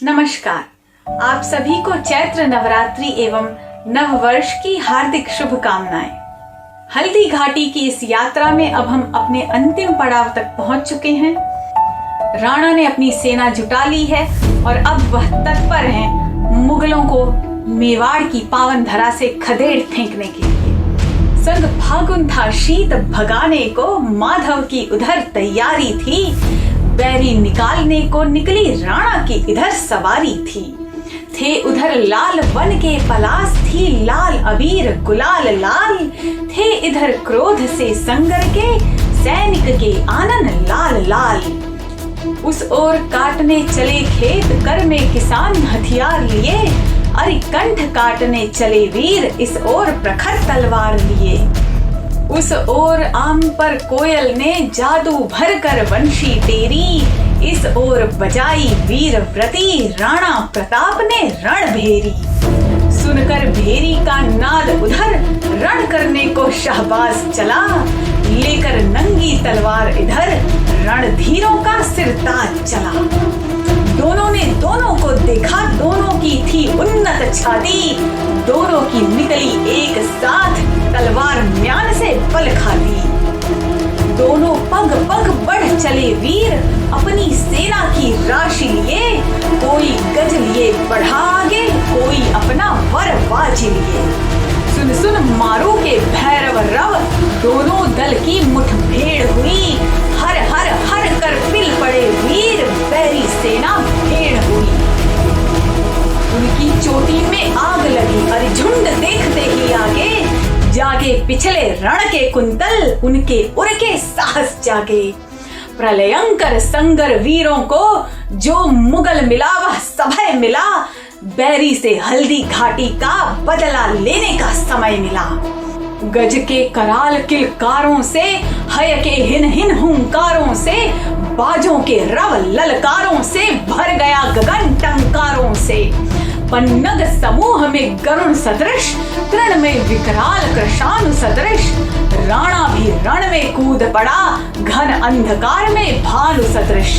नमस्कार, आप सभी को चैत्र नवरात्रि एवं नववर्ष की हार्दिक शुभकामनाएं। हल्दी घाटी की इस यात्रा में अब हम अपने अंतिम पड़ाव तक पहुंच चुके हैं। राणा ने अपनी सेना जुटा ली है और अब वह तत्पर हैं मुगलों को मेवाड़ की पावन धरा से खदेड़ फेंकने के लिए। संग फागुन था शीत भगाने को, माधव की उधर तैयारी थी, बैरी निकालने को निकली राणा की इधर सवारी थी। थे उधर लाल वन के पलाश, थी लाल अबीर गुलाल लाल, थे इधर क्रोध से संगर के सैनिक के आनन लाल लाल। उस ओर काटने चले खेत कर में किसान हथियार लिए, अरे कंठ काटने चले वीर इस ओर प्रखर तलवार लिए। उस ओर आम पर कोयल ने जादू भर कर वंशी तेरी, इस ओर बजाई वीर व्रती राणा प्रताप ने रण भेरी। सुनकर भेरी का नाद उधर रण करने को शहबाज चला, लेकर नंगी तलवार इधर रणधीरों का सिरताज चला। दोनों ने दोनों को देखा, दोनों की थी उन्नत छाती, दोनों की निकली एक साथ तलवार म्यान से बल खाती। दोनों पग पग बढ़ चले वीर अपनी सेना की राशि लिए, कोई गज लिए बढ़ा आगे, कोई अपना वर बाज लिए। सुन सुन मारू के भैरव रव, दोनों दल की मुठभेड़ हुई, हर हर हर कर पिल पड़े वीर बैरी सेना भेड़ हुई। उनकी चोटी में आग लगी, अरे झुंड देखते ही आगे, जागे पिछले रण के कुंतल उनके उर के साहस जागे। प्रलयंकर संगर वीरों को जो मुगल मिला वह सभय मिला, बैरी से हल्दी घाटी का बदला लेने का समय मिला। गज के कराल किलकारों से, हय के हिन हिन हुंकारों से, बाजों के रव ललकारों से भर गया गगन टंकारों से। पन्नग समूह में गरुण सदृश, तृण में विकराल कृशानु सदृश, राणा भी रण में कूद पड़ा घन अंधकार में भालु सदृश।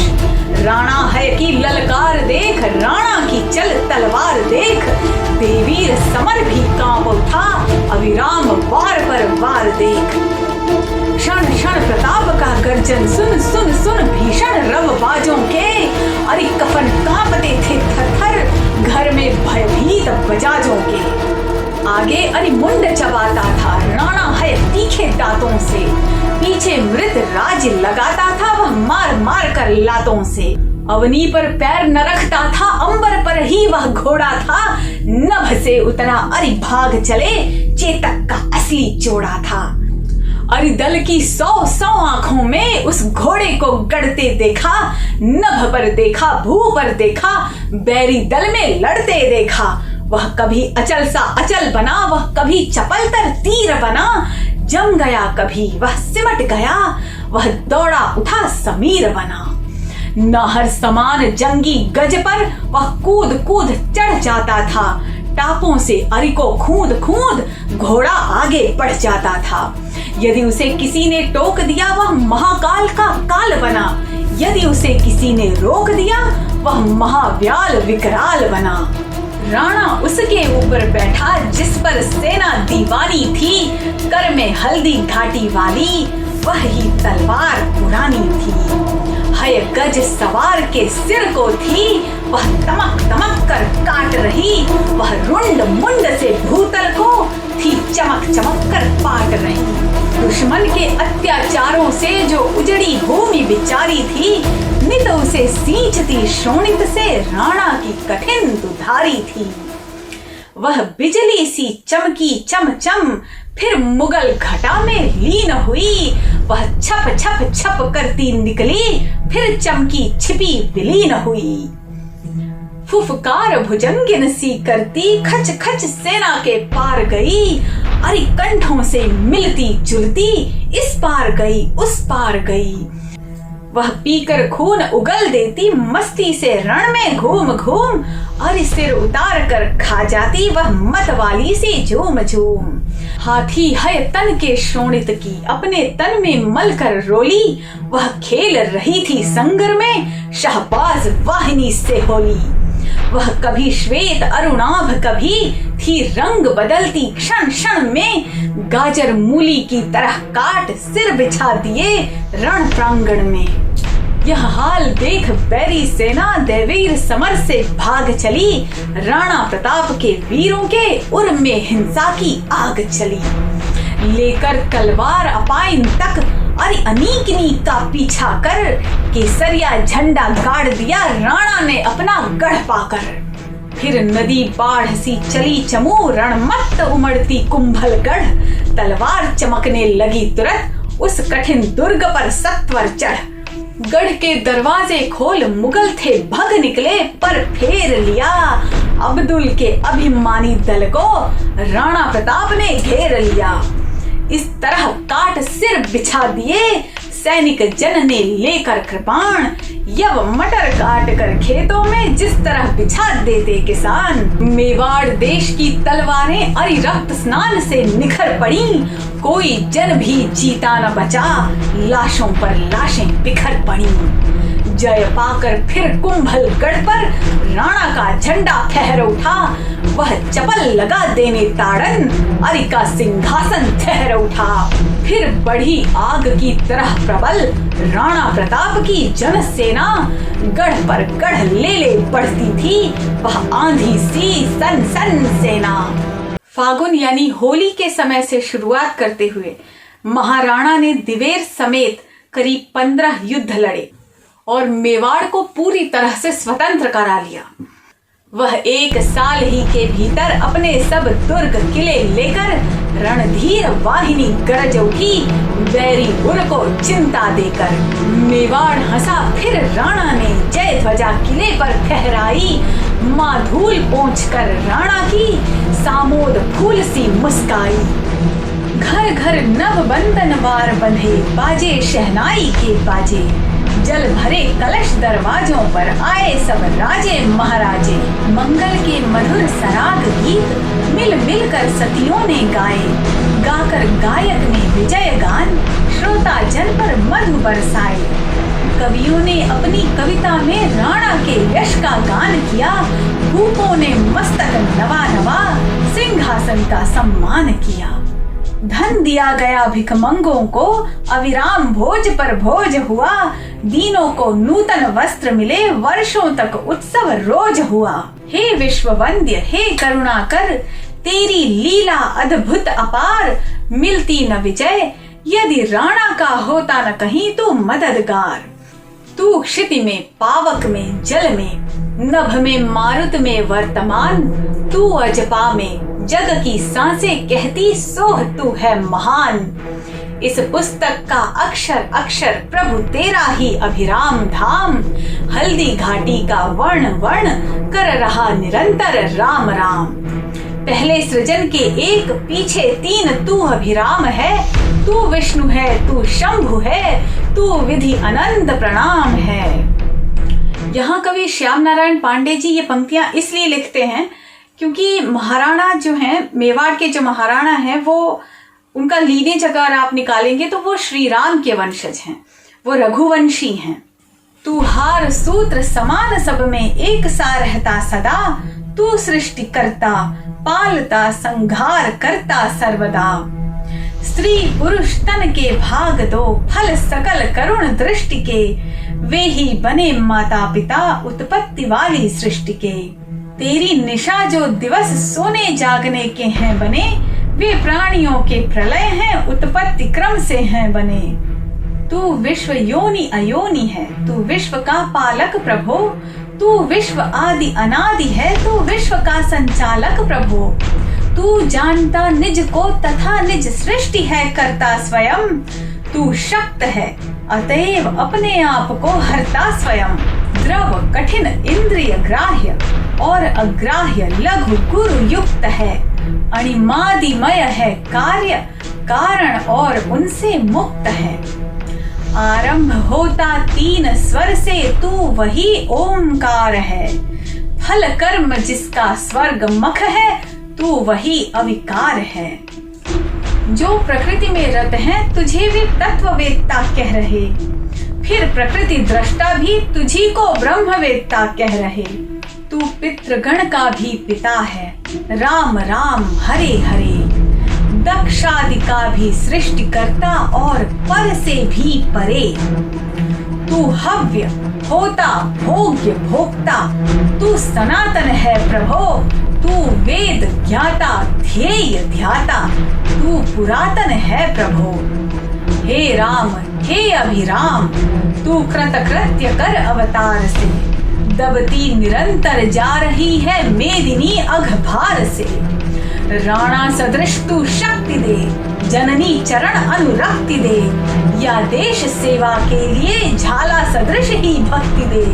राणा है कि ललकार देख, राणा की चल तलवार देख, देवीर समर भी कांप उठा अविराम वार पर वार देख। क्षण क्षण प्रताप का गर्जन सुन सुन सुन भीषण रव बाजों के, अरे कफन कांपते थे थर-थर घर में भयभीत बजाजों के। आगे अरे मुंड चबाता था राणा है तीखे दांतों से, पीछे मृत राज लगाता था वह मार मार कर लातों से। अवनी पर पैर न रखता था, अंबर पर ही वह घोड़ा था, नभ से उतरा अरे भाग चले चेतक का असली जोड़ा था। अरे दल की 100 आंखों में उस घोड़े को गड़ते देखा, नभ पर देखा भू पर देखा, बैरी दल में लड़ते देखा। वह कभी अचल सा अचल बना, वह कभी चपल तर तीर बना, जम गया कभी वह सिमट गया, वह दौड़ा उठा समीर बना। नाहर समान जंगी गज पर वह कूद कूद चढ़ जाता था, टापों से अरि को खूंद खूंद घोड़ा आगे बढ़ जाता था। यदि उसे किसी ने टोक दिया वह महाकाल का काल बना, यदि उसे किसी ने रोक दिया वह महाव्याल विकराल बना। राणा उसके ऊपर बैठा जिस पर सेना दीवानी थी, कर में हल्दी घाटी वाली वह ही तलवार पुरानी थी। हय गज सवार के सिर को थी वह तमक तमक कर काट रही, वह रुंड मुंड से भूतल को थी चमक चमक कर पाट रही। दुश्मन के अत्याचारों से जो उजड़ी भूमि बिचारी थी, नित उसे सींचती शोणित से राणा की कठिन दुधारी थी। वह बिजली सी चमकी चमचम फिर मुगल घटा में लीन हुई, वह छप छप छप करती निकली फिर चमकी छिपी विलीन हुई। फुफकार भुजंगिन सी करती खच खच सेना के पार गई, अरे कंठों से मिलती जुलती इस पार गई उस पार गई। वह पीकर खून उगल देती मस्ती से रण में घूम घूम, और सिर उतार कर खा जाती वह मत वाली सी झूम झूम। हाथी है तन के शोणित की अपने तन में मल कर रोली, वह खेल रही थी संगर में शहबाज वाहिनी से होली। वह कभी श्वेत अरुणाभ, कभी थी रंग बदलती क्षण क्षण में। गाजर मूली की तरह काट सिर बिछा दिए रण प्रांगण में। यह हाल देख बैरी सेना देवीर समर से भाग चली। राणा प्रताप के वीरों के उर में हिंसा की आग चली। लेकर तलवार अपाइन तक अरे अनीकनी का पीछा कर, केसरिया झंडा गाड़ दिया राणा ने अपना गढ़ पाकर। फिर नदी बाढ़ सी चली चमू, रणमत्त उमड़ती कुंभलगढ़। तलवार चमकने लगी तुरंत उस कठिन दुर्ग पर सत्वर चढ़। गढ़ के दरवाजे खोल मुगल थे भग निकले, पर फेर लिया अब्दुल के अभिमानी दल को राणा प्रताप ने घेर लिया। इस तरह काट सिर बिछा दिए सैनिक जन ने लेकर कृपाण। यब मटर काट कर खेतों में जिस तरह बिछा देते किसान। मेवाड़ देश की तलवारें अरि रक्त स्नान से निखर पड़ी। कोई जन भी जीता न बचा, लाशों पर लाशें बिखर पड़ी। जय पाकर फिर कुंभलगढ़ पर राणा का झंडा फहर उठा। वह चपल लगा देने ताड़न, अरि का सिंहासन ठहर उठा। फिर बढ़ी आग की तरह प्रबल राणा प्रताप की जन सेना। गढ़ पर गढ़ ले ले बढ़ती थी वह आंधी सी सन सन सेना। फागुन यानी होली के समय से शुरुआत करते हुए महाराणा ने दिवेर समेत करीब 15 युद्ध लड़े और मेवाड़ को पूरी तरह से स्वतंत्र करा लिया। वह 1 साल ही के भीतर अपने सब दुर्ग किले लेकर रणधीर वाहिनी गरज उठी, बैरी उर को चिंता देकर। मेवाड़ हंसा फिर राणा ने जय ध्वजा किले पर फहराई। माधूल पोंछ कर राणा की सामोद फूल सी मुस्काई। घर घर नव बंधन वार बंधे, बाजे शहनाई के बाजे। जल भरे कलश दरवाजों पर आए सब राजे महाराजे। मंगल के मधुर सराग गीत मिल मिल कर सतियों ने गाए। गाकर गायक ने विजय गान श्रोता जन पर मधु बरसाए। कवियों ने अपनी कविता में राणा के यश का गान किया। भूपों ने मस्तक नवा नवा सिंहासन का सम्मान किया। धन दिया गया भिखमंगों को, अविराम भोज पर भोज हुआ। दीनों को नूतन वस्त्र मिले, वर्षों तक उत्सव रोज हुआ। हे विश्ववंद्य हे करुणाकर, तेरी लीला अद्भुत अपार। मिलती न विजय यदि राणा का होता न कहीं तू मददगार। तू क्षिति में पावक में जल में, नभ में मारुत में वर्तमान। तू अजपा में जग की सांसें कहती सोह तू है महान। इस पुस्तक का अक्षर अक्षर प्रभु तेरा ही अभिराम धाम। हल्दी घाटी का वर्ण वर्ण कर रहा निरंतर राम राम। पहले सृजन के 1 पीछे 3 तू अभिराम है। तू विष्णु है तू शंभु है, तू विधि अनंत प्रणाम है। यहाँ कवि श्याम नारायण पांडे जी ये पंक्तियां इसलिए लिखते हैं क्योंकि महाराणा जो हैं, मेवाड़ के जो महाराणा हैं, वो उनका लीनेज अगर आप निकालेंगे तो वो श्री राम के वंशज हैं, वो रघुवंशी हैं। तू हार सूत्र समान सब में एक सा रहता सदा। तू सृष्टि करता पालता संहार करता सर्वदा। स्त्री पुरुष तन के भाग दो, फल सकल करुण दृष्टि के। वे ही बने माता पिता उत्पत्ति वाली सृष्टि के। तेरी निशा जो दिवस सोने जागने के हैं बने। वे प्राणियों के प्रलय हैं उत्पत्ति क्रम से हैं बने। तू विश्व योनि अयोनि है, तू विश्व का पालक प्रभो। तू विश्व आदि अनादि है, तू विश्व का संचालक प्रभो। तू जानता निज को तथा निज सृष्टि है करता स्वयं। तू शक्त है अतएव अपने आप को हरता स्वयं। द्रव कठिन इंद्रिय ग्राह्य और अग्राह्य लघु गुरु युक्त है। अणिमादिमय है कार्य कारण और उनसे मुक्त है। आरंभ होता 3 स्वर से, तू वही ओमकार है। फल कर्म जिसका स्वर्ग मख है, तू वही अविकार है। जो प्रकृति में रत हैं, तुझे भी तत्ववेत्ता कह रहे। फिर प्रकृति दृष्टा भी तुझी को ब्रह्मवेत्ता कह रहे। तू पितृगण का भी पिता है, राम राम हरे हरे। दक्षादि का भी सृष्टिकर्ता और पर से भी परे। तू हव्य होता भोग्य भोक्ता, तू सनातन है प्रभो, तू वेद ज्ञाता ध्येय ध्याता, तू पुरातन है प्रभो। हे राम हे अभिराम, तू कृतकृत्य कर अवतार से, दबती निरंतर जा रही है मेदिनी अघभार से। राणा सदृश तू शक्ति दे, जननी चरण अनुरक्ति दे, या देश सेवा के लिए झाला सदृश ही भक्ति दे।